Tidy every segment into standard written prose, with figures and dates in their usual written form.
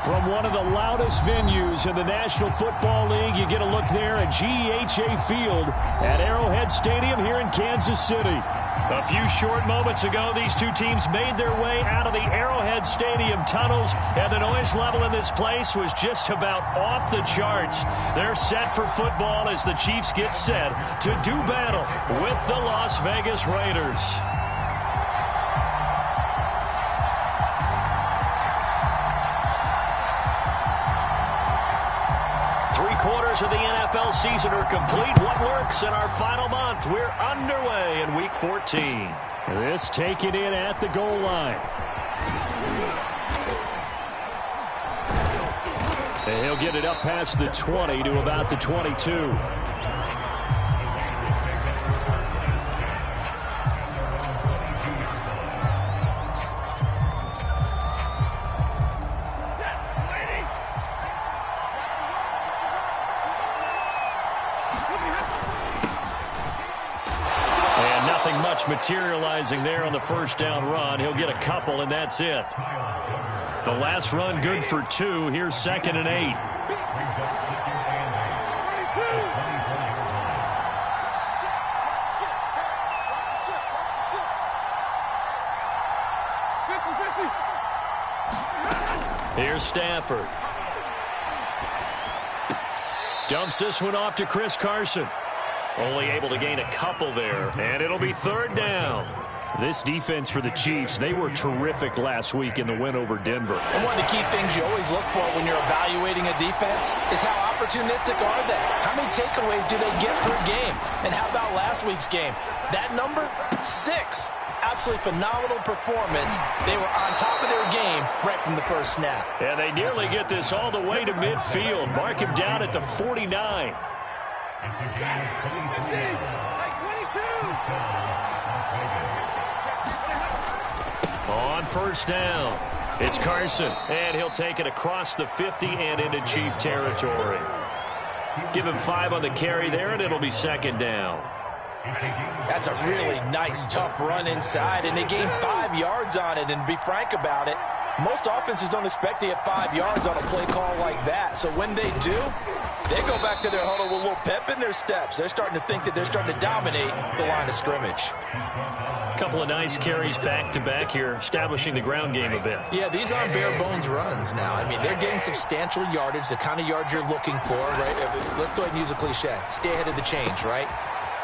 From one of the loudest venues in the National Football League, you get a look there at GEHA Field at Arrowhead Stadium here in Kansas City. A few short moments ago, these two teams made their way out of the Arrowhead Stadium tunnels, and the noise level in this place was just about off the charts. They're set for football as the Chiefs get set to do battle with the Las Vegas Raiders. Three-quarters of the NFL season are complete. What lurks in our final month? We're underway in Week 14. This taken in at the goal line. And he'll get it up past the 20 to about the 22. Materializing there on the first down run. He'll get a couple, and that's it. The last run good for 2. Here's 2nd and 8. Here's Stafford. Dumps this one off to Chris Carson. Only able to gain a couple there, and it'll be 3rd down. This defense for the Chiefs, they were terrific last week in the win over Denver. And one of the key things you always look for when you're evaluating a defense is how opportunistic are they? How many takeaways do they get per game? And how about last week's game? That number? 6. Absolutely phenomenal performance. They were on top of their game right from the first snap. And they nearly get this all the way to midfield. Mark him down at the 49. On first down, it's Carson, and he'll take it across the 50 and into Chief territory. Give him 5 on the carry there, and it'll be 2nd down. That's a really nice, tough run inside, and they gained 5 yards on it. And to be frank about it, most offenses don't expect to get 5 yards on a play call like that. So when they do, they go back to their huddle with a little pep in their steps. They're starting to think that they're starting to dominate the line of scrimmage. A couple of nice carries back-to-back here, establishing the ground game a bit. Yeah, these aren't bare-bones runs now. I mean, they're getting substantial yardage, the kind of yards you're looking for, right? Let's go ahead and use a cliche. Stay ahead of the change, right?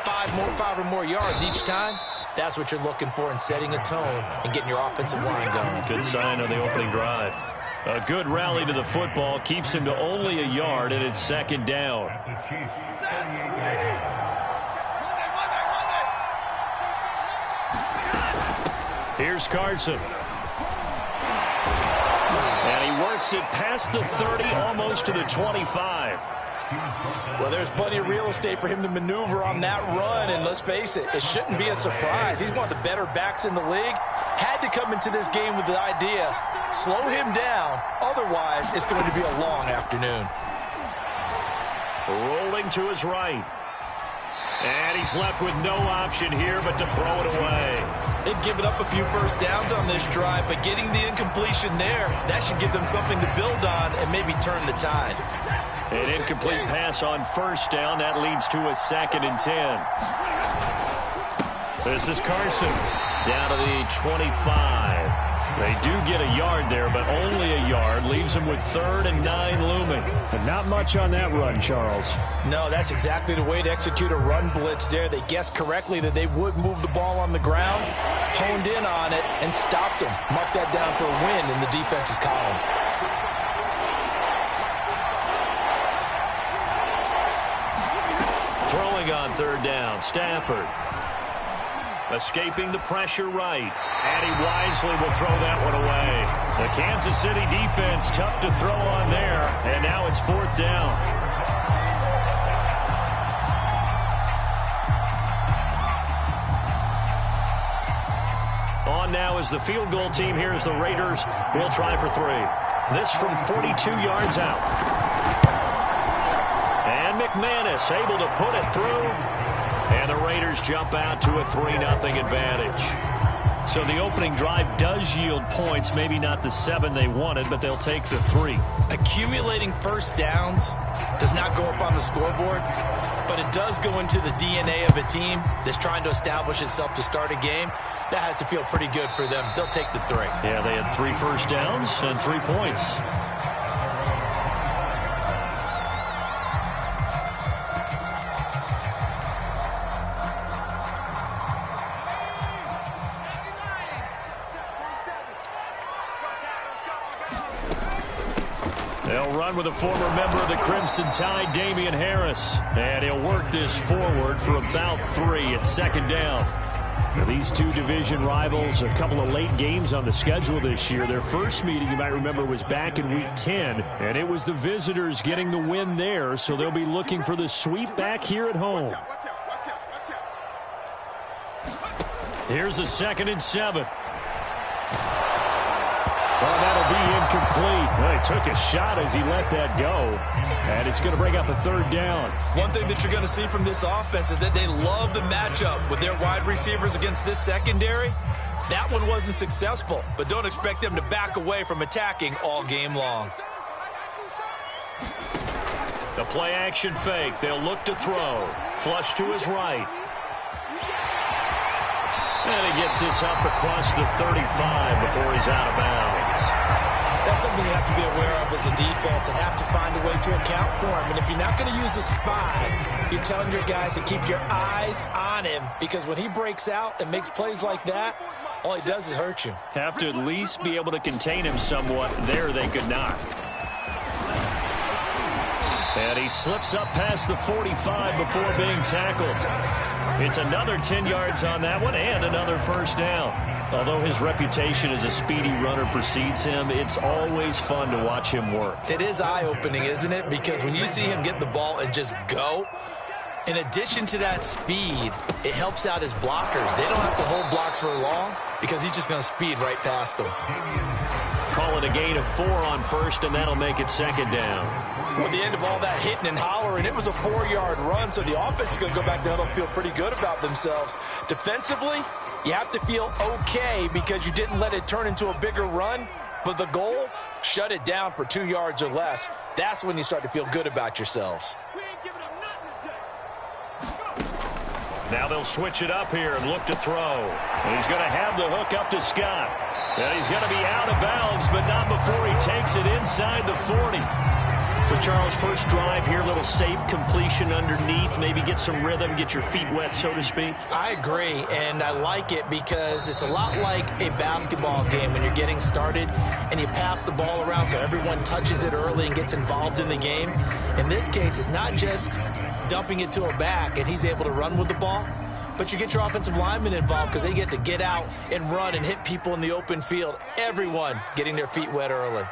5 or more yards each time. That's what you're looking for in setting a tone and getting your offensive line going. Good sign on the opening drive. A good rally to the football keeps him to only a yard, and it's 2nd down. Here's Carson. And he works it past the 30, almost to the 25. Well, there's plenty of real estate for him to maneuver on that run, and let's face it, it shouldn't be a surprise. He's one of the better backs in the league. Had to come into this game with the idea, slow him down, otherwise it's going to be a long afternoon. Rolling to his right. And he's left with no option here but to throw it away. They've given up a few first downs on this drive, but getting the incompletion there, that should give them something to build on and maybe turn the tide. An incomplete pass on first down. That leads to a 2nd and 10. This is Carson down to the 25. They do get a yard there, but only a yard. Leaves them with 3rd and 9 looming. But not much on that run, Charles. No, that's exactly the way to execute a run blitz there. They guessed correctly that they would move the ball on the ground, honed in on it, and stopped them. Mark that down for a win in the defense's column. Throwing on 3rd down, Stafford. Escaping the pressure right. And he wisely will throw that one away. The Kansas City defense tough to throw on there. And now it's 4th down. On now is the field goal team here as the Raiders will try for 3. This from 42 yards out. And McManus able to put it through. And the Raiders jump out to a 3-0 advantage. So the opening drive does yield points, maybe not the 7 they wanted, but they'll take the 3. Accumulating first downs does not go up on the scoreboard, but it does go into the DNA of a team that's trying to establish itself to start a game. That has to feel pretty good for them. They'll take the 3. Yeah, they had 3 first downs and 3 points. They'll run with a former member of the Crimson Tide, Damian Harris. And he'll work this forward for about 3 at second down. Now, these two division rivals, a couple of late games on the schedule this year. Their first meeting, you might remember, was back in Week 10. And it was the visitors getting the win there. So they'll be looking for the sweep back here at home. Here's a 2nd and 7. Well, that'll be incomplete. Well, he took a shot as he let that go. And it's going to bring up a 3rd down. One thing that you're going to see from this offense is that they love the matchup with their wide receivers against this secondary. That one wasn't successful, but don't expect them to back away from attacking all game long. The play action fake. They'll look to throw. Flush to his right. And he gets this up across the 35 before he's out of bounds. That's something you have to be aware of as a defense and have to find a way to account for him. And if you're not going to use a spy, you're telling your guys to keep your eyes on him, because when he breaks out and makes plays like that, all he does is hurt you. Have to at least be able to contain him somewhat. There they could not. And he slips up past the 45 before being tackled. It's another 10 yards on that one and another first down. Although his reputation as a speedy runner precedes him, it's always fun to watch him work. It is eye-opening, isn't it? Because when you see him get the ball and just go, in addition to that speed, it helps out his blockers. They don't have to hold blocks for long because he's just going to speed right past them. Call it a gain of 4 on first, and that'll make it 2nd down. With the end of all that hitting and hollering, it was a 4-yard run, so the offense is going to go back down and feel pretty good about themselves. Defensively, you have to feel okay because you didn't let it turn into a bigger run, but the goal, shut it down for 2 yards or less. That's when you start to feel good about yourselves. Now they'll switch it up here and look to throw. And he's going to have the hook up to Scott. And he's going to be out of bounds, but not before he takes it inside the 40. For Charles, first drive here, little safe completion underneath, maybe get some rhythm, get your feet wet, so to speak. I agree, and I like it because it's a lot like a basketball game when you're getting started and you pass the ball around so everyone touches it early and gets involved in the game. In this case, it's not just dumping it to a back and he's able to run with the ball, but you get your offensive linemen involved because they get to get out and run and hit people in the open field. Everyone getting their feet wet early.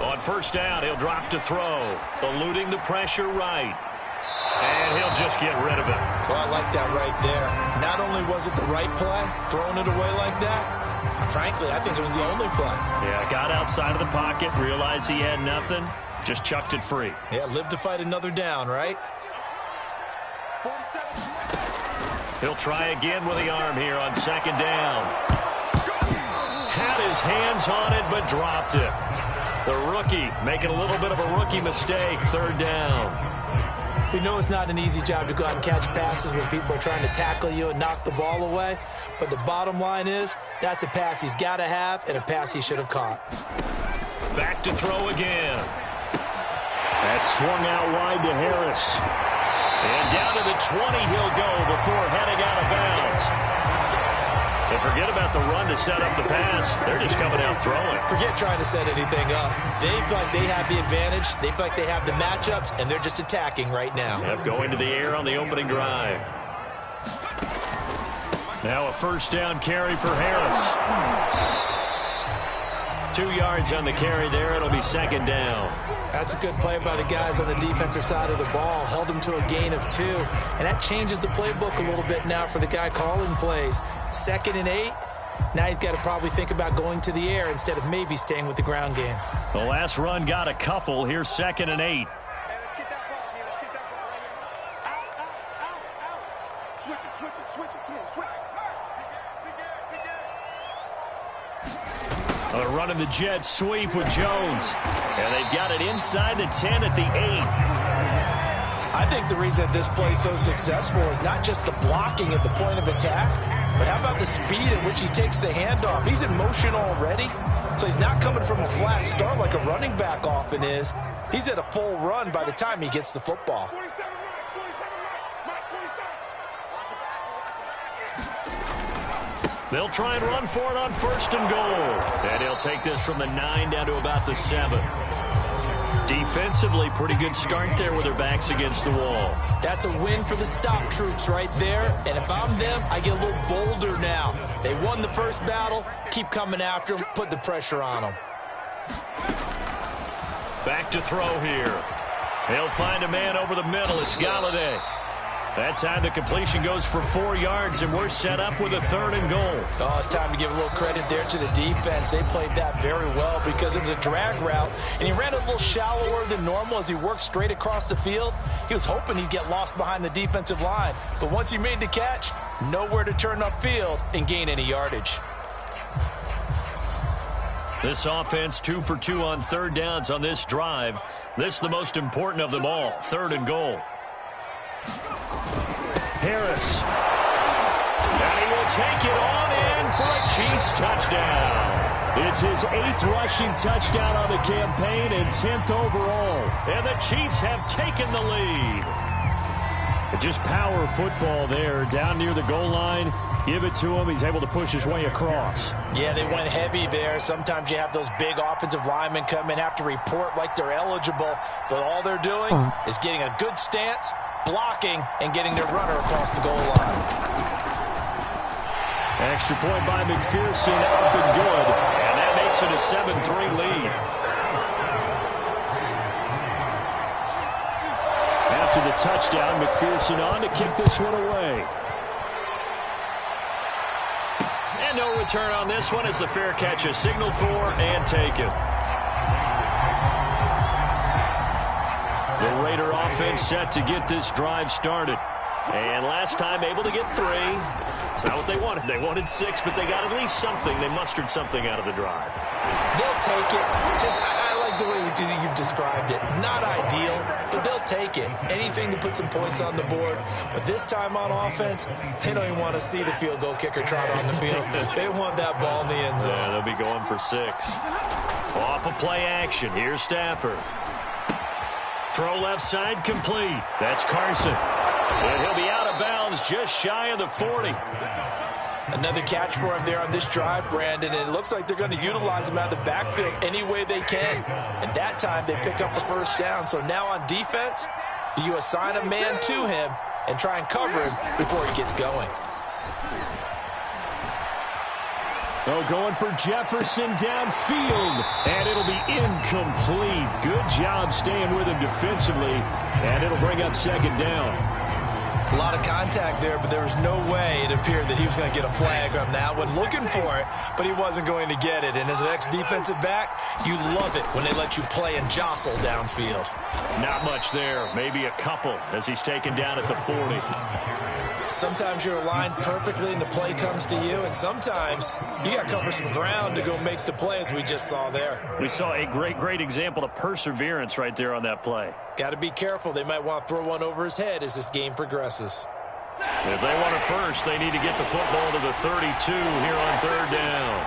On first down, he'll drop to throw, eluding the pressure right. And he'll just get rid of it. Well, I like that right there. Not only was it the right play, throwing it away like that, frankly, I think it was the only play. Yeah, got outside of the pocket, realized he had nothing, just chucked it free. Yeah, live to fight another down, right? He'll try again with the arm here on 2nd down. Had his hands on it, but dropped it. The rookie making a little bit of a rookie mistake, 3rd down. We know it's not an easy job to go out and catch passes when people are trying to tackle you and knock the ball away. But the bottom line is, that's a pass he's got to have and a pass he should have caught. Back to throw again. That swung out wide to Harris. And down to the 20 he'll go before heading out of bounds. And forget about the run to set up the pass. They're just coming out throwing. Forget trying to set anything up. They feel like they have the advantage. They feel like they have the matchups, and they're just attacking right now. Yep, going to the air on the opening drive. Now a first down carry for Harris. 2 yards on the carry there. It'll be 2nd down. That's a good play by the guys on the defensive side of the ball. Held them to a gain of 2. And that changes the playbook a little bit now for the guy calling plays. 2nd and 8. Now he's got to probably think about going to the air instead of maybe staying with the ground game. The last run got a couple. Here's 2nd and 8. Let's get that ball here. Let's get that ball right here. Out. Switch it. Come on, switch it. A run in the jet sweep with Jones. And they've got it inside the 10 at the 8. I think the reason this play is so successful is not just the blocking at the point of attack, but how about the speed at which he takes the handoff? He's in motion already, so he's not coming from a flat start like a running back often is. He's at a full run by the time he gets the football. 47 right, 47. They'll try and run for it on 1st and goal. And he'll take this from the 9 down to about the 7. Defensively, pretty good start there with their backs against the wall. That's a win for the stop troops right there. And if I'm them, I get a little bolder now. They won the first battle. Keep coming after them. Put the pressure on them. Back to throw here. He'll find a man over the middle. It's Galladay. That time the completion goes for 4 yards, and we're set up with a 3rd and goal. Oh, it's time to give a little credit there to the defense. They played that very well because it was a drag route, and he ran a little shallower than normal as he worked straight across the field. He was hoping he'd get lost behind the defensive line, but once he made the catch, nowhere to turn upfield and gain any yardage. This offense 2 for 2 on 3rd downs on this drive. This is the most important of them all, 3rd and goal. Harris. And he will take it on in for a Chiefs touchdown. It's his 8th rushing touchdown on the campaign and 10th overall. And the Chiefs have taken the lead. Just power football there, down near the goal line. Give it to him. He's able to push his way across. Yeah, they went heavy there. Sometimes you have those big offensive linemen come in, have to report like they're eligible. But all they're doing is getting a good stance, blocking, and getting their runner across the goal line. Extra point by McPherson, up and good. And that makes it a 7-3 lead. After the touchdown, McPherson on to kick this one away. And no return on this one as the fair catch is signaled for and taken. The Raider offense set to get this drive started. And last time able to get 3. It's not what they wanted. They wanted 6, but they got at least something. They mustered something out of the drive. They'll take it. I like the way you've described it. Not ideal, but they'll take it. Anything to put some points on the board. But this time on offense, they don't even want to see the field goal kicker trot on the field. They want that ball in the end zone. Yeah, they'll be going for 6. Off of play action. Here's Stafford. Throw left side complete. That's Carson. And he'll be out of bounds just shy of the 40. Another catch for him there on this drive, Brandon, and it looks like they're going to utilize him out of the backfield any way they can. And that time they pick up a 1st down. So now on defense, do you assign a man to him and try and cover him before he gets going? Oh, going for Jefferson downfield, and it'll be incomplete. Good job staying with him defensively, and it'll bring up 2nd down. A lot of contact there, but there was no way it appeared that he was going to get a flag on that one. Looking for it, but he wasn't going to get it. And as an ex-defensive back, you love it when they let you play and jostle downfield. Not much there. Maybe a couple as he's taken down at the 40. Sometimes you're aligned perfectly and the play comes to you, and sometimes you got to cover some ground to go make the play, as we just saw there. We saw a great example of perseverance right there on that play. Got to be careful. They might want to throw one over his head as this game progresses. If they want it first, they need to get the football to the 32 here on 3rd down.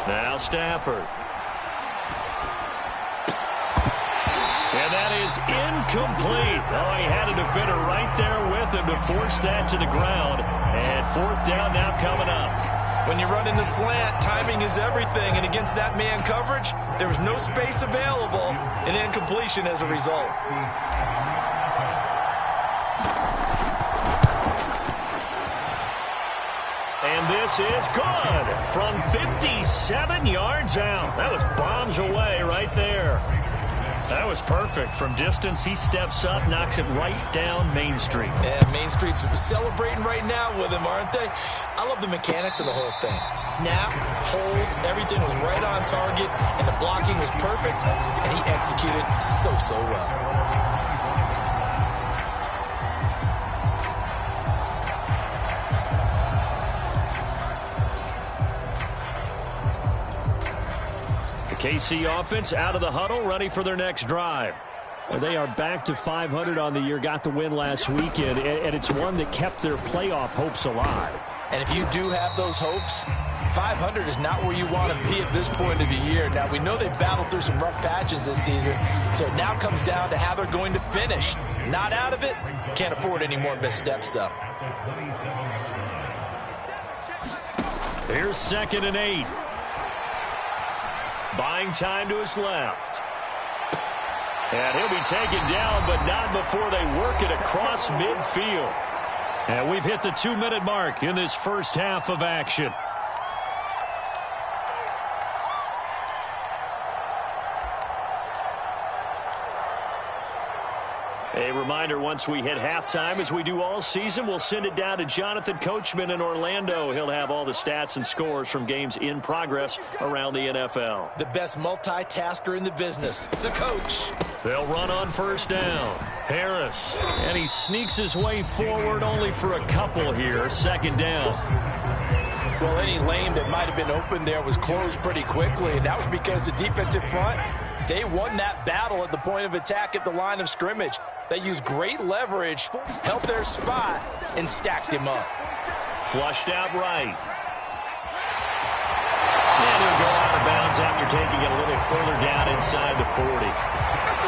Now Stafford. And that is incomplete. Oh, he had a defender right there with him to force that to the ground. And 4th down now coming up. When you run in the slant, timing is everything. And against that man coverage, there was no space available, and incompletion as a result. And this is good from 57 yards out. That was bombs away right there. That was perfect. From distance, he steps up, knocks it right down Main Street. And Main Street's celebrating right now with him, aren't they? I love the mechanics of the whole thing. Snap, hold, everything was right on target, and the blocking was perfect, and he executed so well. KC offense out of the huddle, ready for their next drive. They are back to 500 on the year, got the win last weekend, and it's one that kept their playoff hopes alive. And if you do have those hopes, 500 is not where you want to be at this point of the year. Now, we know they battled through some rough patches this season, so it now comes down to how they're going to finish. Not out of it, can't afford any more missteps, though. Here's 2nd and 8. Buying time to his left. And he'll be taken down, but not before they work it across midfield. And we've hit the 2-minute mark in this first half of action. A reminder, once we hit halftime, as we do all season, we'll send it down to Jonathan Coachman in Orlando. He'll have all the stats and scores from games in progress around the NFL. The best multitasker in the business, the coach. They'll run on first down. Harris, and he sneaks his way forward only for a couple here. 2nd down. Well, any lane that might have been open there was closed pretty quickly, and that was because the defensive front, they won that battle at the point of attack at the line of scrimmage. They used great leverage, held their spot, and stacked him up. Flushed out right. And he'll go out of bounds after taking it a little further down inside the 40.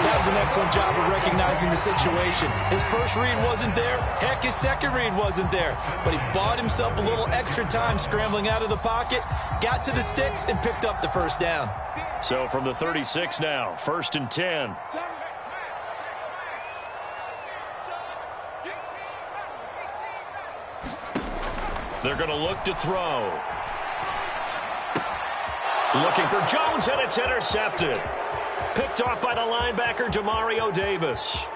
That was an excellent job of recognizing the situation. His first read wasn't there. Heck, his second read wasn't there. But he bought himself a little extra time scrambling out of the pocket, got to the sticks, and picked up the first down. So from the 36 now, 1st and 10. They're going to look to throw. Looking for Jones, and it's intercepted. Picked off by the linebacker, Demario Davis.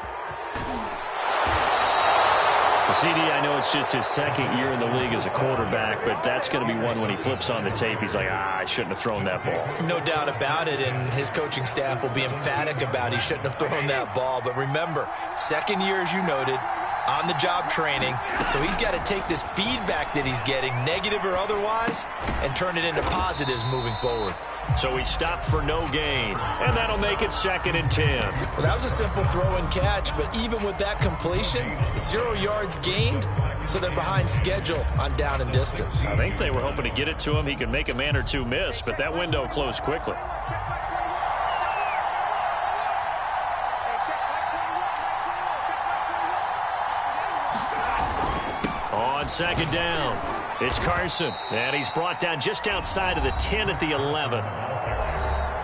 CD, I know it's just his 2nd year in the league as a quarterback, but that's going to be one when he flips on the tape, he's like, I shouldn't have thrown that ball. No doubt about it, and his coaching staff will be emphatic about he shouldn't have thrown that ball. But remember, 2nd year, as you noted, on-the-job training, so he's got to take this feedback that he's getting, negative or otherwise, and turn it into positives moving forward. So he stopped for no gain, and that'll make it 2nd and 10. Well, that was a simple throw and catch, but even with that completion, 0 yards gained, so they're behind schedule on down and distance. I think they were hoping to get it to him. He could make a man or two miss, but that window closed quickly. On 2nd down, it's Carson, and he's brought down just outside of the 10 at the 11.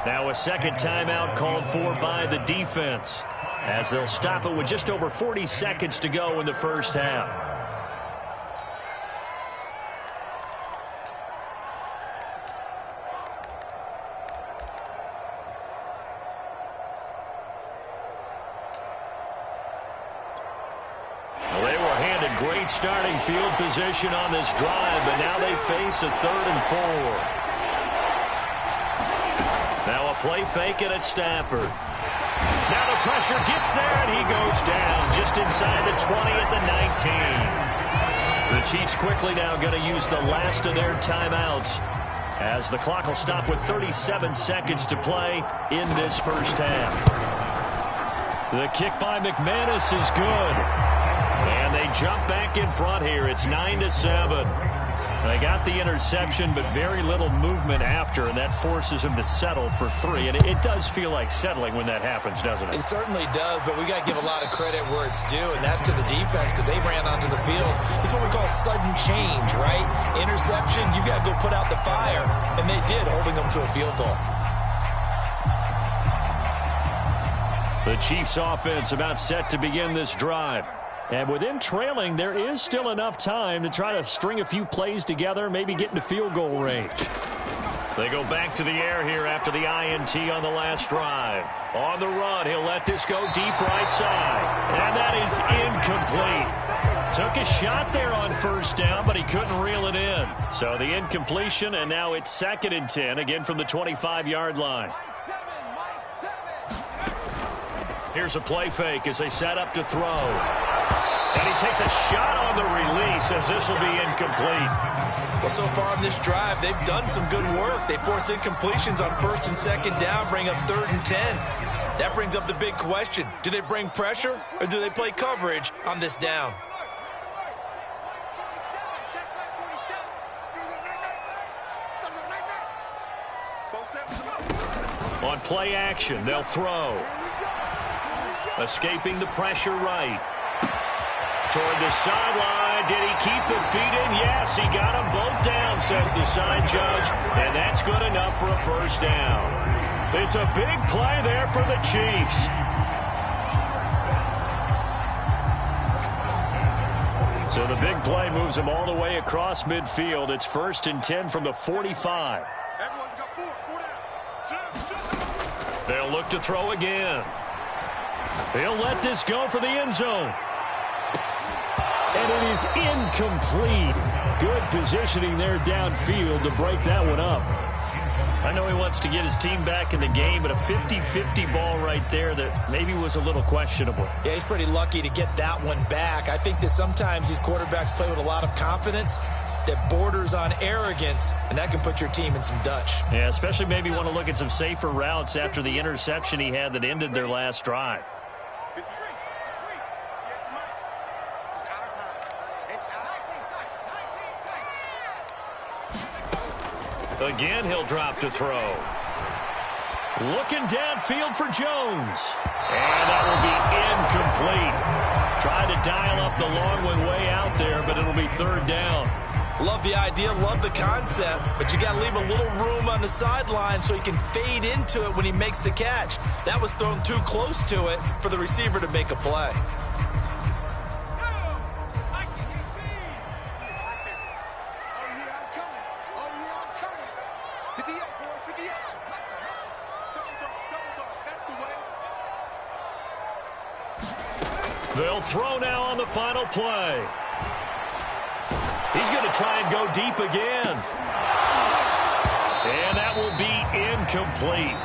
Now a 2nd timeout called for by the defense, as they'll stop it with just over 40 seconds to go in the first half. Great starting field position on this drive, but now they face a 3rd and 4. Now a play fake it at Stafford. Now the pressure gets there, and he goes down just inside the 20 at the 19. The Chiefs quickly now going to use the last of their timeouts, as the clock will stop with 37 seconds to play in this first half. The kick by McManus is good. And they jump back in front here. It's 9-7. They got the interception, but very little movement after, and that forces them to settle for 3. And it does feel like settling when that happens, doesn't it? It certainly does, but we got to give a lot of credit where it's due, and that's to the defense, because they ran onto the field. It's what we call sudden change, right? Interception, you got to go put out the fire, and they did, holding them to a field goal. The Chiefs offense about set to begin this drive. And with them trailing, there is still enough time to try to string a few plays together, maybe get into field goal range. They go back to the air here after the INT on the last drive. On the run, he'll let this go deep right side. And that is incomplete. Took a shot there on first down, but he couldn't reel it in. So the incompletion, and now it's 2nd and 10, again from the 25-yard line. Here's a play fake as they set up to throw. And he takes a shot on the release as this will be incomplete. Well, so far on this drive, they've done some good work. They force incompletions on 1st and 2nd down, bring up 3rd and 10. That brings up the big question. Do they bring pressure or do they play coverage on this down? On play action, they'll throw. Escaping the pressure right. Toward the sideline. Did he keep the feet in? Yes, he got them both down, says the side judge. And that's good enough for a first down. It's a big play there for the Chiefs. So the big play moves them all the way across midfield. It's 1st and 10 from the 45. They'll look to throw again. He'll let this go for the end zone. And it is incomplete. Good positioning there downfield to break that one up. I know he wants to get his team back in the game, but a 50-50 ball right there that maybe was a little questionable. Yeah, he's pretty lucky to get that one back. I think that sometimes these quarterbacks play with a lot of confidence that borders on arrogance, and that can put your team in some Dutch. Yeah, especially maybe want to look at some safer routes after the interception he had that ended their last drive. Again, he'll drop to throw. Looking downfield for Jones. And that will be incomplete. Tried to dial up the long one way out there, but it'll be 3rd down. Love the idea, love the concept, but you got to leave a little room on the sideline so he can fade into it when he makes the catch. That was thrown too close to it for the receiver to make a play. They'll throw now on the final play. He's going to try and go deep again. And that will be incomplete.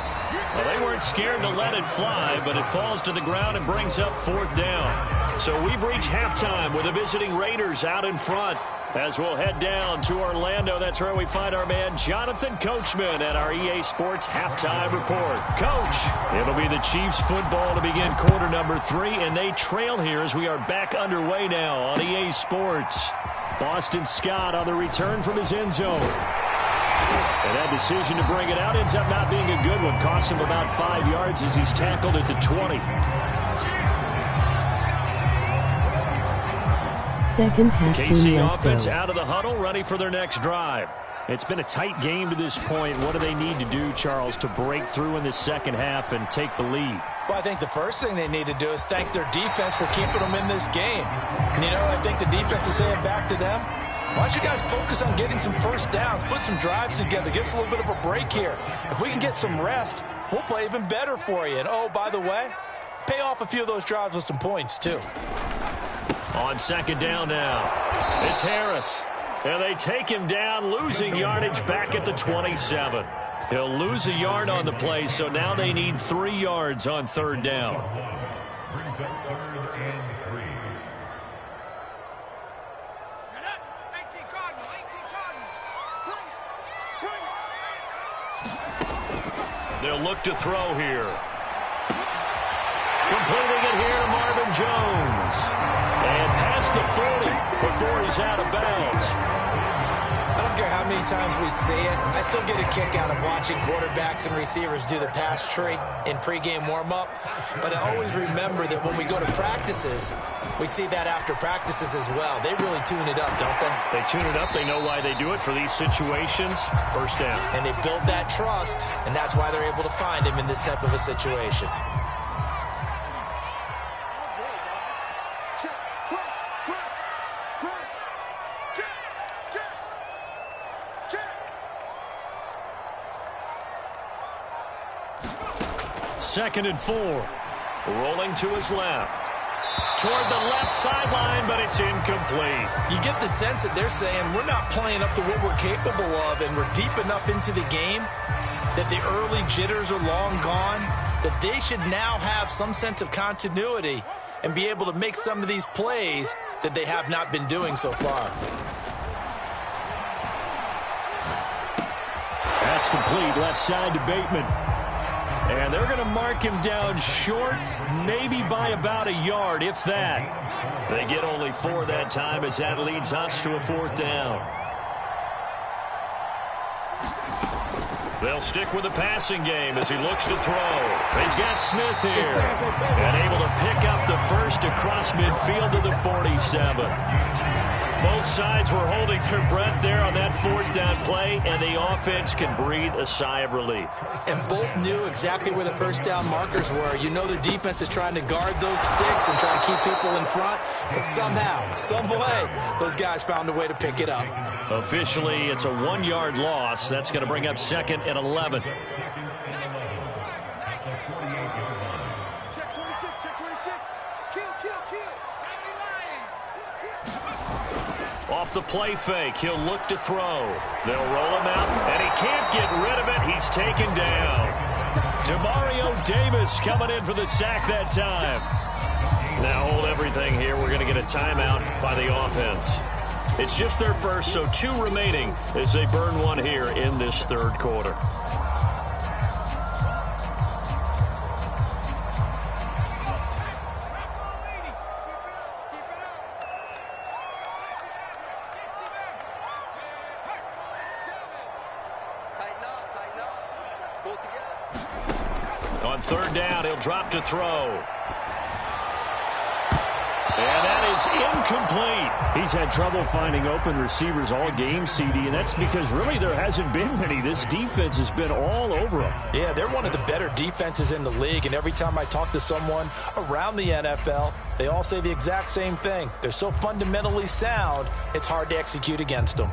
Well, they weren't scared to let it fly, but it falls to the ground and brings up 4th down. So we've reached halftime with the visiting Raiders out in front. As we'll head down to Orlando, that's where we find our man Jonathan Coachman at our EA Sports Halftime Report. Coach, it'll be the Chiefs football to begin quarter number 3, and they trail here as we are back underway now on EA Sports. Boston Scott on the return from his end zone. And that decision to bring it out ends up not being a good one. Costs him about 5 yards as he's tackled at the 20. Second half. KC offense out of the huddle, ready for their next drive. It's been a tight game to this point. What do they need to do, Charles, to break through in the second half and take the lead? Well, I think the first thing they need to do is thank their defense for keeping them in this game. And, you know, I think the defense is saying back to them, why don't you guys focus on getting some first downs, put some drives together, give us a little bit of a break here. If we can get some rest, we'll play even better for you. And, oh, by the way, pay off a few of those drives with some points, too. On second down now, it's Harris. And they take him down, losing yardage back at the 27. He'll lose a yard on the play, so now they need 3 yards on 3rd down. They'll look to throw here. Completing it here to Marvin Jones. And past the 40 before he's out of bounds. I don't care how many times we see it. I still get a kick out of watching quarterbacks and receivers do the pass tree in pregame warm-up. But I always remember that when we go to practices, we see that after practices as well. They really tune it up, don't they? They tune it up. They know why they do it for these situations. First down. And they build that trust, and that's why they're able to find him in this type of a situation. Check, 2nd and 4. Rolling to his left. Toward the left sideline, but it's incomplete. You get the sense that they're saying we're not playing up to what we're capable of, and we're deep enough into the game that the early jitters are long gone, that they should now have some sense of continuity and be able to make some of these plays that they have not been doing so far. That's complete left side to Bateman. And they're going to mark him down short, maybe by about a yard, if that. They get only 4 that time as that leads us to a 4th down. They'll stick with the passing game as he looks to throw. He's got Smith here. And able to pick up the first across midfield to the 47. Both sides were holding their breath there on that 4th down play, and the offense can breathe a sigh of relief. And both knew exactly where the first down markers were. You know the defense is trying to guard those sticks and try to keep people in front, but somehow, some way, those guys found a way to pick it up. Officially, it's a 1-yard loss. That's going to bring up 2nd and 11. Check 26, check 26. Kill. Off the play fake, he'll look to throw. They'll roll him out, and he can't get rid of it. He's taken down. Demario Davis coming in for the sack that time. Now hold everything here. We're going to get a timeout by the offense. It's just their first, so 2 remaining as they burn 1 here in this 3rd quarter. On 3rd down, he'll drop to throw. And that is incomplete. He's had trouble finding open receivers all game, CD, and that's because really there hasn't been many. This defense has been all over them. Yeah, they're one of the better defenses in the league, and every time I talk to someone around the NFL, they all say the exact same thing. They're so fundamentally sound, it's hard to execute against them.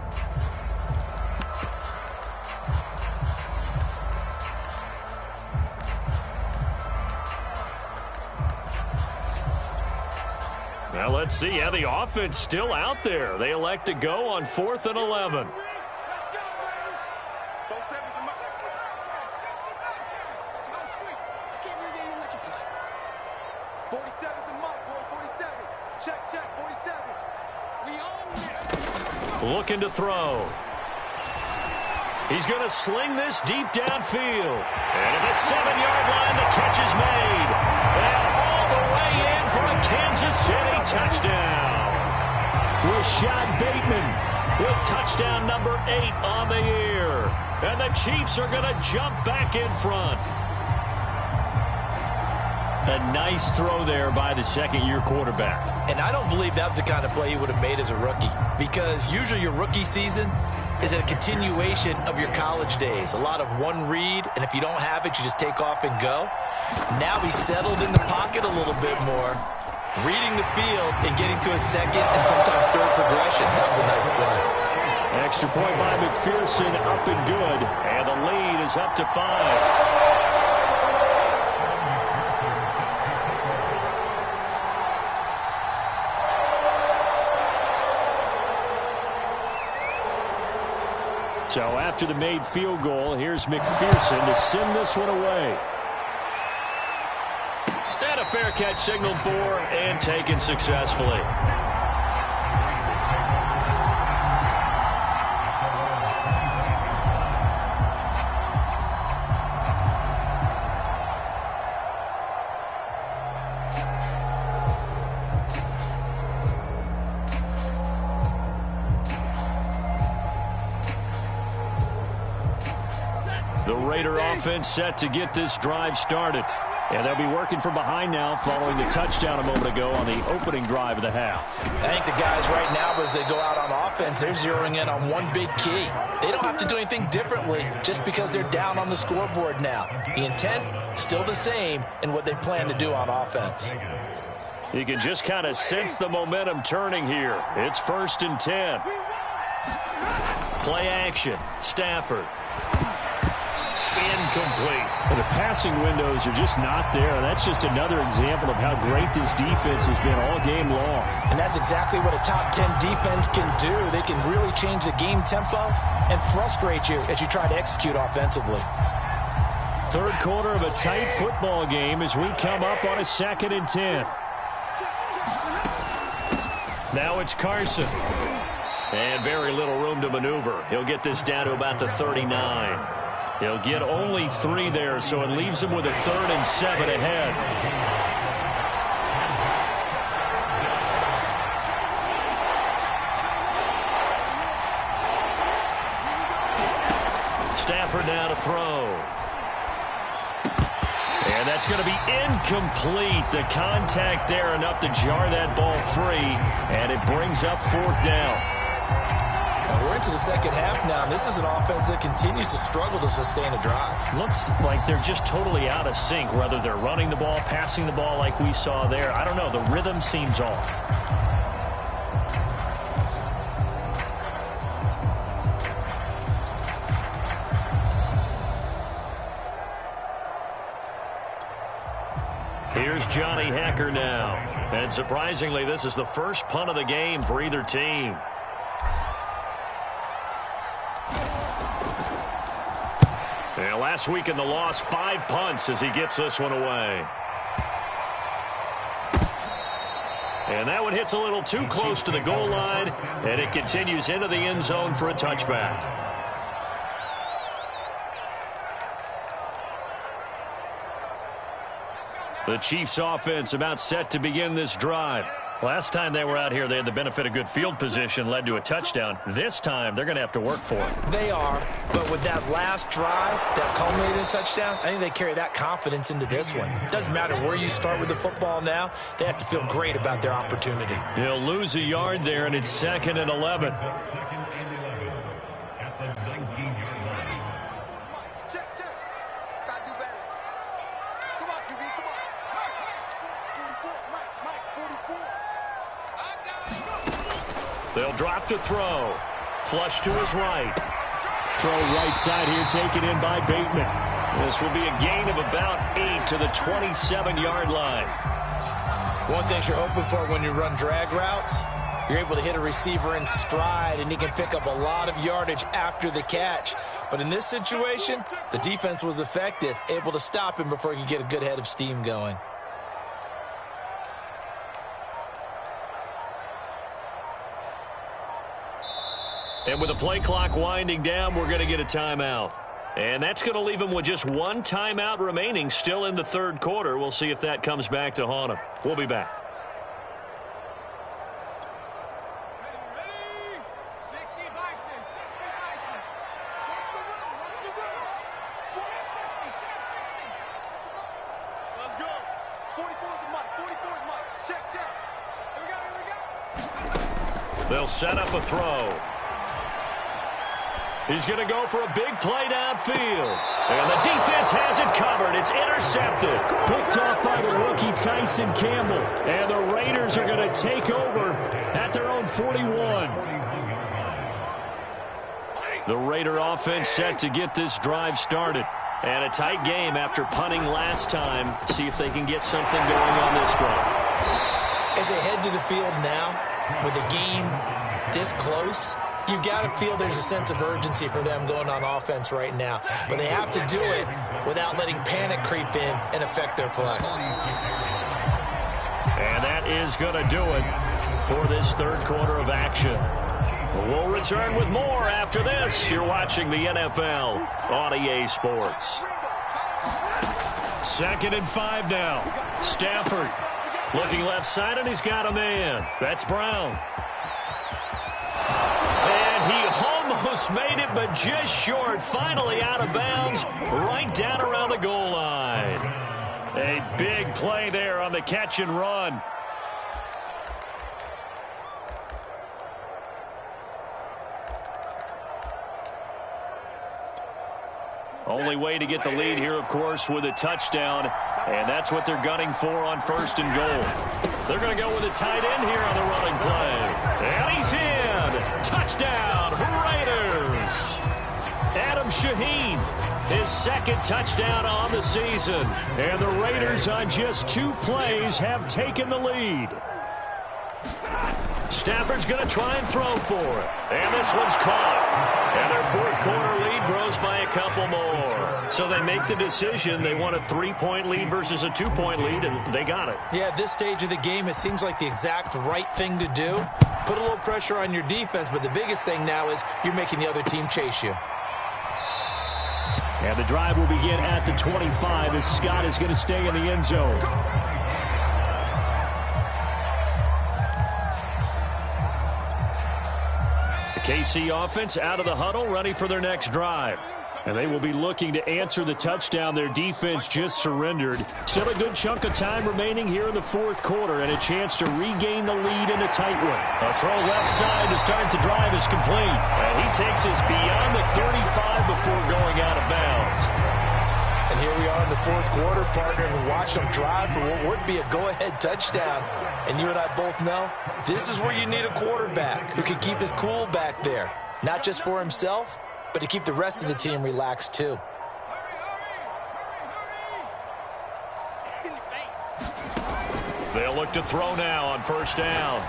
Now let's see how the offense still out there. They elect to go on 4th and 11. Let's go, baby. 47's the mark. Oh, sweet. I can't believe they even let you play. 47's the mark, boy. 47. Check, 47. We own this. Looking to throw. He's going to sling this deep downfield. And at the 7-yard line, the catch is made. And all the way in for a Kansas City touchdown. Rashad Bateman with touchdown number 8 on the year. And the Chiefs are going to jump back in front. A nice throw there by the 2nd-year quarterback. And I don't believe that was the kind of play he would have made as a rookie, because usually your rookie season is a continuation of your college days. A lot of one read, and if you don't have it, you just take off and go. Now he's settled in the pocket a little bit more, reading the field and getting to a 2nd and sometimes 3rd progression. That was a nice play. Extra point by McPherson, up and good, and the lead is up to 5. So after the made field goal, here's McPherson to send this one away. And a fair catch signaled for and taken successfully. The Raider offense set to get this drive started. And they'll be working from behind now following the touchdown a moment ago on the opening drive of the half. I think the guys right now, as they go out on offense, they're zeroing in on one big key. They don't have to do anything differently just because they're down on the scoreboard now. The intent, still the same in what they plan to do on offense. You can just kind of sense the momentum turning here. It's 1st and 10. Play action. Stafford. incomplete. And the passing windows are just not there. That's just another example of how great this defense has been all game long. And that's exactly what a top 10 defense can do. They can really change the game tempo and frustrate you as you try to execute offensively. Third quarter of a tight football game as we come up on a 2nd and 10. Now it's Carson. And very little room to maneuver. He'll get this down to about the 39. He'll get only 3 there, so it leaves him with a 3rd and 7 ahead. Stafford now to throw. And that's going to be incomplete. The contact there enough to jar that ball free, and it brings up 4th down. And we're into the second half now. This is an offense that continues to struggle to sustain a drive. Looks like they're just totally out of sync, whether they're running the ball, passing the ball like we saw there. I don't know. The rhythm seems off. Here's Johnny Hekker now. And surprisingly, this is the first punt of the game for either team. And last week in the loss, 5 punts as he gets this one away. And that one hits a little too close to the goal line, and it continues into the end zone for a touchback. The Chiefs offense about set to begin this drive. Last time they were out here, they had the benefit of good field position, led to a touchdown. This time, they're going to have to work for it. They are, but with that last drive that culminated in a touchdown, I think they carry that confidence into this one. It doesn't matter where you start with the football now. They have to feel great about their opportunity. He'll lose a yard there, and it's 2nd and 11. They'll drop to throw. Flush to his right. Throw right side here, taken in by Bateman. This will be a gain of about 8 to the 27-yard line. One thing you're hoping for when you run drag routes, you're able to hit a receiver in stride, and he can pick up a lot of yardage after the catch. But in this situation, the defense was effective, able to stop him before he could get a good head of steam going. And with the play clock winding down, we're going to get a timeout. And that's going to leave him with just 1 timeout remaining still in the third quarter. We'll see if that comes back to haunt him. We'll be back. Let's go. 44 is Mike. 44 is Mike. Check. Here we go. They'll set up a throw. He's going to go for a big play downfield. And the defense has it covered. It's intercepted. Picked off by the rookie Tyson Campbell. And the Raiders are going to take over at their own 41. The Raider offense set to get this drive started. And a tight game after punting last time. See if they can get something going on this drive. As they head to the field now, with the game this close, you've got to feel there's a sense of urgency for them going on offense right now. But they have to do it without letting panic creep in and affect their play. And that is going to do it for this third quarter of action. We'll return with more after this. You're watching the NFL on EA Sports. 2nd and 5 now. Stafford looking left side, and he's got a man. That's Brown. And he almost made it, but just short. Finally out of bounds, right down around the goal line. A big play there on the catch and run. Only way to get the lead here, of course, with a touchdown. And that's what they're gunning for on 1st and goal. They're going to go with a tight end here on the running play. And he's in. Touchdown, Raiders. Adam Shaheen his second touchdown on the season. And the Raiders on just 2 plays have taken the lead. Stafford's going to try and throw for it. And this one's caught. And their fourth quarter lead grows by a couple more. So they make the decision. They want a 3-point lead versus a 2-point lead, and they got it. Yeah, at this stage of the game, it seems like the exact right thing to do. Put a little pressure on your defense, but the biggest thing now is you're making the other team chase you. And the drive will begin at the 25 as Scott is going to stay in the end zone. KC offense out of the huddle, ready for their next drive. And they will be looking to answer the touchdown their defense just surrendered. Still a good chunk of time remaining here in the fourth quarter and a chance to regain the lead in a tight one. A throw left side to start the drive is complete. And he takes us beyond the 35 before going out of bounds. And here we are in the fourth quarter, partner, and watch them drive for what would be a go-ahead touchdown. And you and I both know this is where you need a quarterback who can keep his cool back there. Not just for himself, but to keep the rest of the team relaxed too. They'll look to throw now on first down.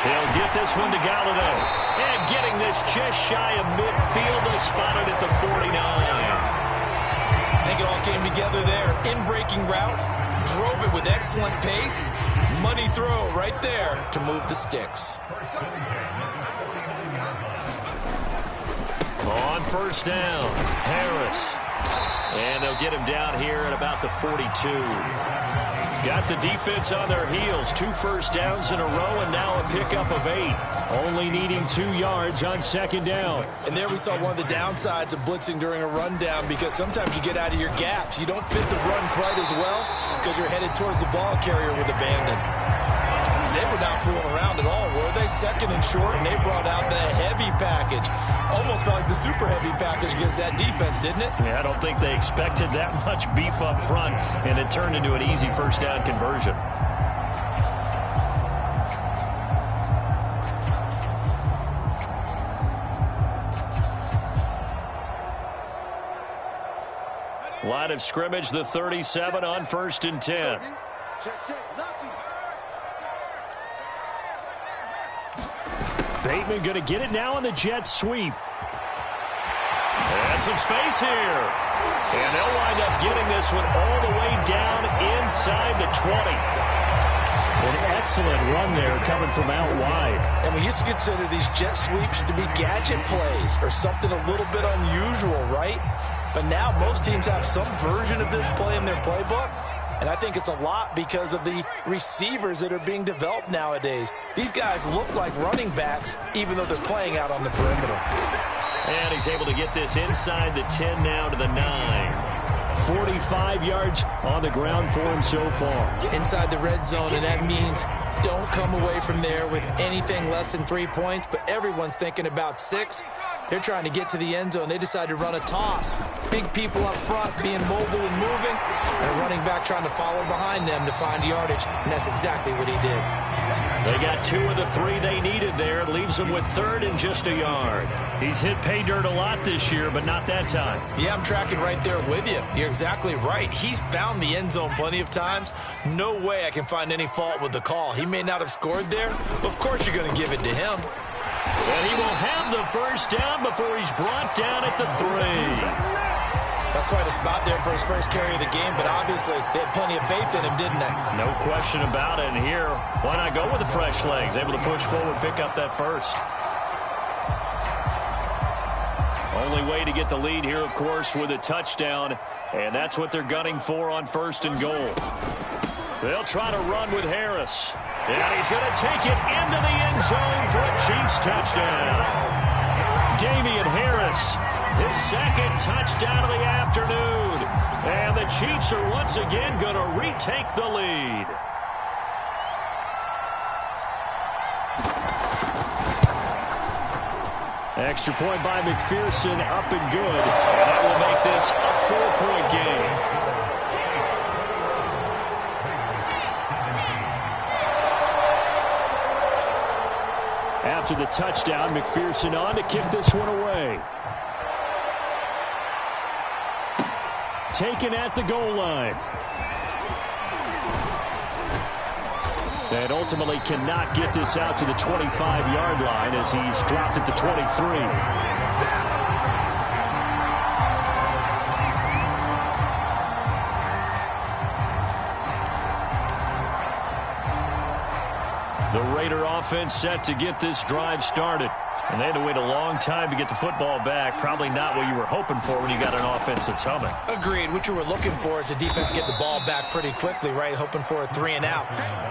He'll get this one to Galladay. And getting this just shy of midfield, they'll spot it at the 49. I think it all came together there. In-breaking route, drove it with excellent pace. Money throw right there to move the sticks. On first down, Harris. And they'll get him down here at about the 42. Got the defense on their heels. 2 first downs in a row and now a pickup of 8. Only needing 2 yards on second down. And there we saw one of the downsides of blitzing during a rundown, because sometimes you get out of your gaps. You don't fit the run quite as well because you're headed towards the ball carrier with abandon. They were not fooling around at all, were they? Second and short, and they brought out the heavy package. Almost felt like the super heavy package against that defense, didn't it? Yeah, I don't think they expected that much beef up front, and it turned into an easy first down conversion. Line of scrimmage, the 37 on first and 10. Bateman going to get it now on the jet sweep. And some space here. And they'll wind up getting this one all the way down inside the 20. An excellent run there coming from out wide. And we used to consider these jet sweeps to be gadget plays or something a little bit unusual, right? But now most teams have some version of this play in their playbook. And I think it's a lot because of the receivers that are being developed nowadays. These guys look like running backs, even though they're playing out on the perimeter. And he's able to get this inside the 10 now to the 9. 45 yards on the ground for him so far. Inside the red zone, and that means don't come away from there with anything less than 3 points, but everyone's thinking about 6. They're trying to get to the end zone. They decide to run a toss. Big people up front being mobile and moving, and a running back trying to follow behind them to find yardage, and that's exactly what he did. They got 2 of the 3 they needed there. It leaves them with 3rd and just a yard. He's hit pay dirt a lot this year, but not that time. Yeah, I'm tracking right there with you. You're exactly right. He's found the end zone plenty of times. No way I can find any fault with the call. He may not have scored there, but of course you're going to give it to him. And he will have the first down before he's brought down at the 3. That's quite a spot there for his first carry of the game, but obviously they had plenty of faith in him, didn't they? No question about it. And here, why not go with the fresh legs? Able to push forward, pick up that first. Only way to get the lead here, of course, with a touchdown, and that's what they're gunning for on first and goal. They'll try to run with Harris. And he's going to take it into the end zone for a Chiefs touchdown. Damian Harris, his second touchdown of the afternoon. And the Chiefs are once again going to retake the lead. Extra point by McPherson, up and good. And that will make this a 4-point game. After the touchdown, McPherson on to kick this one away. taken at the goal line. And ultimately cannot get this out to the 25-yard line as he's dropped at the 23. The Raider offense set to get this drive started. And they had to wait a long time to get the football back. Probably not what you were hoping for when you got an offense that's humming. Agreed. What you were looking for is the defense get the ball back pretty quickly, right? Hoping for a 3 and out.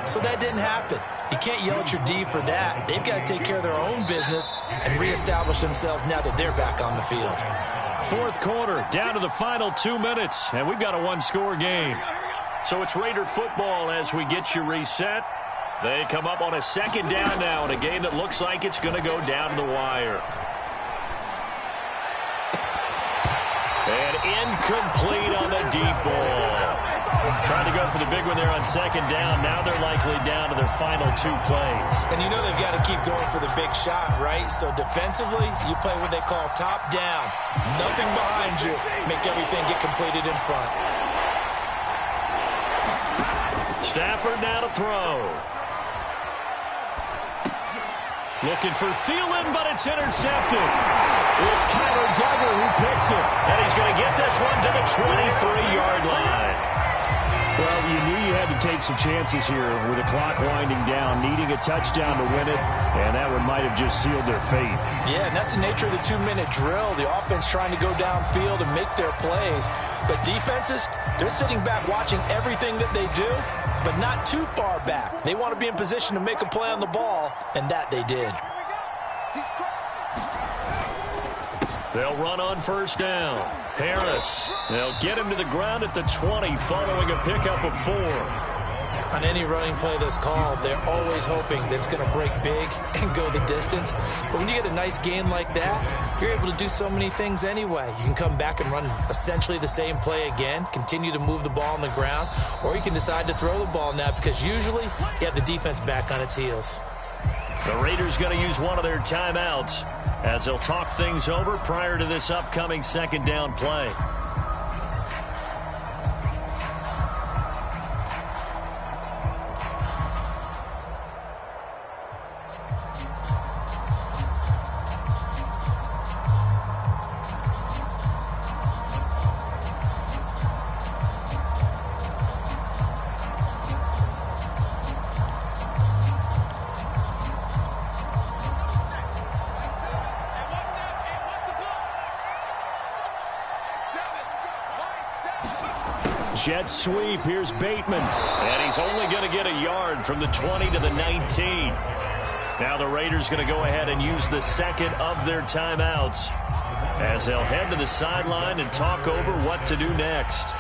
So that didn't happen. You can't yell at your D for that. They've got to take care of their own business and reestablish themselves now that they're back on the field. Fourth quarter, down to the final 2 minutes, and we've got a one-score game. So it's Raider football as we get you reset. They come up on a second down now in a game that looks like it's going to go down to the wire. And incomplete on the deep ball. Trying to go for the big one there on second down. Now they're likely down to their final 2 plays. And you know they've got to keep going for the big shot, right? So defensively, you play what they call top down. Nothing behind you. Make everything get completed in front. Stafford now to throw. Looking for Thielen, but it's intercepted. It's Kyler Duggar who picks it. And he's going to get this one to the 23-yard line. Well, you knew you had to take some chances here with the clock winding down, needing a touchdown to win it, and that one might have just sealed their fate. Yeah, and that's the nature of the 2-minute drill. The offense trying to go downfield and make their plays. But defenses, they're sitting back watching everything that they do, but not too far back. They want to be in position to make a play on the ball, and that they did. They'll run on first down. Harris, they'll get him to the ground at the 20 following a pickup of 4. On any running play that's called, they're always hoping that it's going to break big and go the distance. But when you get a nice gain like that, you're able to do so many things anyway. You can come back and run essentially the same play again, continue to move the ball on the ground, or you can decide to throw the ball now because usually you have the defense back on its heels. The Raiders going to use one of their timeouts as they'll talk things over prior to this upcoming second down play. Jet sweep. Here's Bateman. And he's only going to get a yard from the 20 to the 19. Now the Raiders going to go ahead and use the second of their timeouts as they'll head to the sideline and talk over what to do next.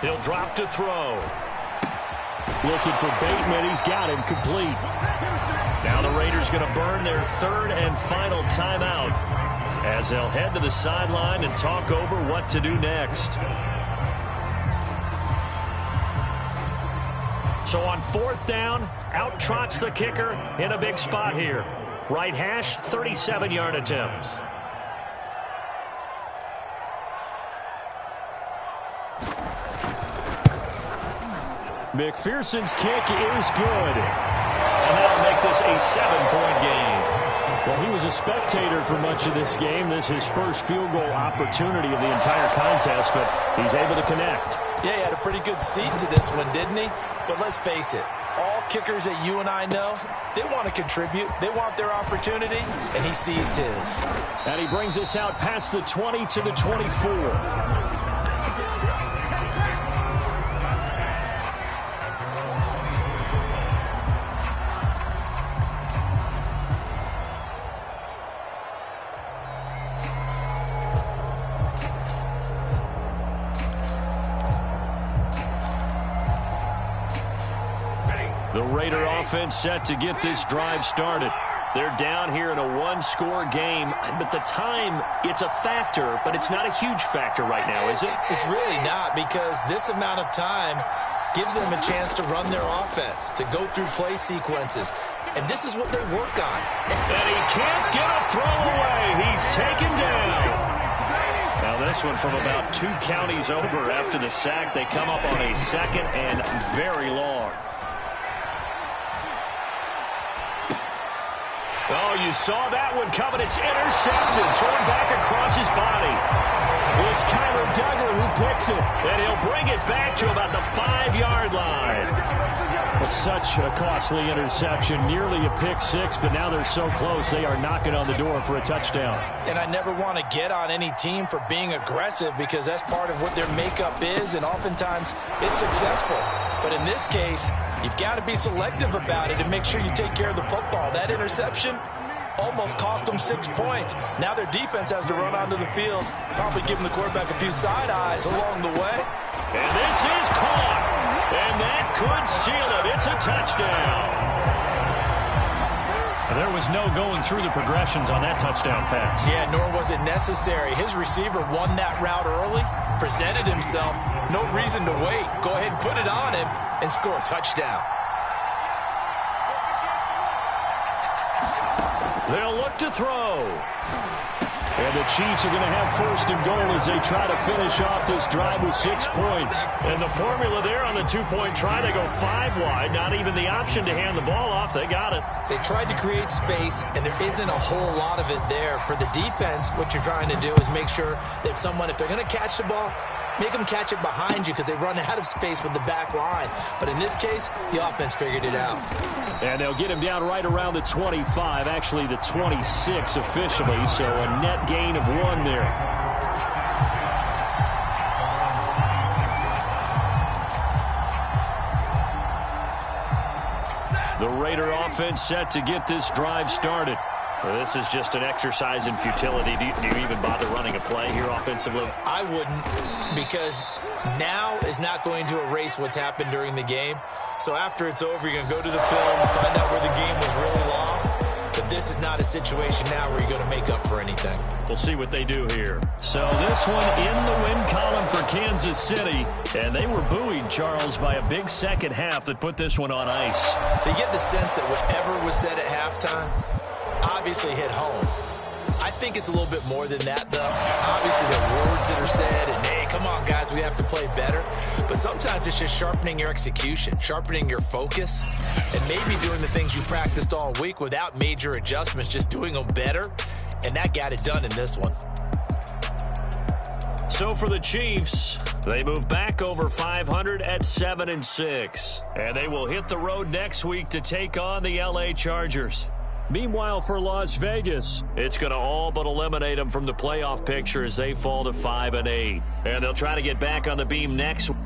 He'll drop to throw. Looking for Bateman. He's got him complete. Now the Raiders going to burn their third and final timeout as they'll head to the sideline and talk over what to do next. So on fourth down, out trots the kicker in a big spot here. Right hash, 37-yard attempt. McPherson's kick is good. And that'll make this a 7-point game. Well, he was a spectator for much of this game. This is his first field goal opportunity of the entire contest, but he's able to connect. Yeah, he had a pretty good seat to this one, didn't he? But let's face it, all kickers that you and I know, they want to contribute. They want their opportunity, and he seized his. And he brings us out past the 20 to the 24. The Raider offense set to get this drive started. They're down here in a one-score game, but the time, it's a factor, but it's not a huge factor right now, is it? It's really not, because this amount of time gives them a chance to run their offense, to go through play sequences. And this is what they work on. And he can't get a throw away. He's taken down. Now this one from about 2 counties over after the sack. They come up on a 2nd and very long. Oh, you saw that one coming. It's intercepted. Thrown back across his body. Well, it's Kyler Duggar who picks it. And he'll bring it back to about the 5-yard line. It's such a costly interception. Nearly a pick six, but now they're so close they are knocking on the door for a touchdown. And I never want to get on any team for being aggressive, because that's part of what their makeup is, and oftentimes it's successful. But in this case, you've got to be selective about it and make sure you take care of the football. That interception almost cost them 6 points. Now their defense has to run onto the field, probably giving the quarterback a few side eyes along the way. And this is caught. And that could seal it. It's a touchdown. There was no going through the progressions on that touchdown pass. Yeah, nor was it necessary. His receiver won that route early, presented himself. No reason to wait. Go ahead and put it on him and score a touchdown. They'll look to throw. And the Chiefs are going to have 1st and goal as they try to finish off this drive with 6 points. And the formula there on the 2-point try, they go 5 wide. Not even the option to hand the ball off. They got it. They tried to create space, and there isn't a whole lot of it there. For the defense, what you're trying to do is make sure that someone, if they're going to catch the ball, make them catch it behind you, because they run out of space with the back line. But in this case, the offense figured it out. And they'll get him down right around the 25, actually the 26 officially, so a net gain of 1 there. The Raider offense set to get this drive started. Well, this is just an exercise in futility. Do you even bother running a play here offensively? I wouldn't, because now is not going to erase what's happened during the game. So after it's over, you're going to go to the film and find out where the game was really lost. But this is not a situation now where you're going to make up for anything. We'll see what they do here. So this one in the win column for Kansas City. And they were buoyed, Charles, by a big second half that put this one on ice. So you get the sense that whatever was said at halftime obviously hit home. I think it's a little bit more than that, though. Obviously, there are words that are said, and, hey, come on, guys, we have to play better. But sometimes it's just sharpening your execution, sharpening your focus, and maybe doing the things you practiced all week without major adjustments, just doing them better. And that got it done in this one. So for the Chiefs, they move back over 500 at 7-6. And they will hit the road next week to take on the LA Chargers. Meanwhile, for Las Vegas, it's going to all but eliminate them from the playoff picture as they fall to 5-8. And they'll try to get back on the beam next week.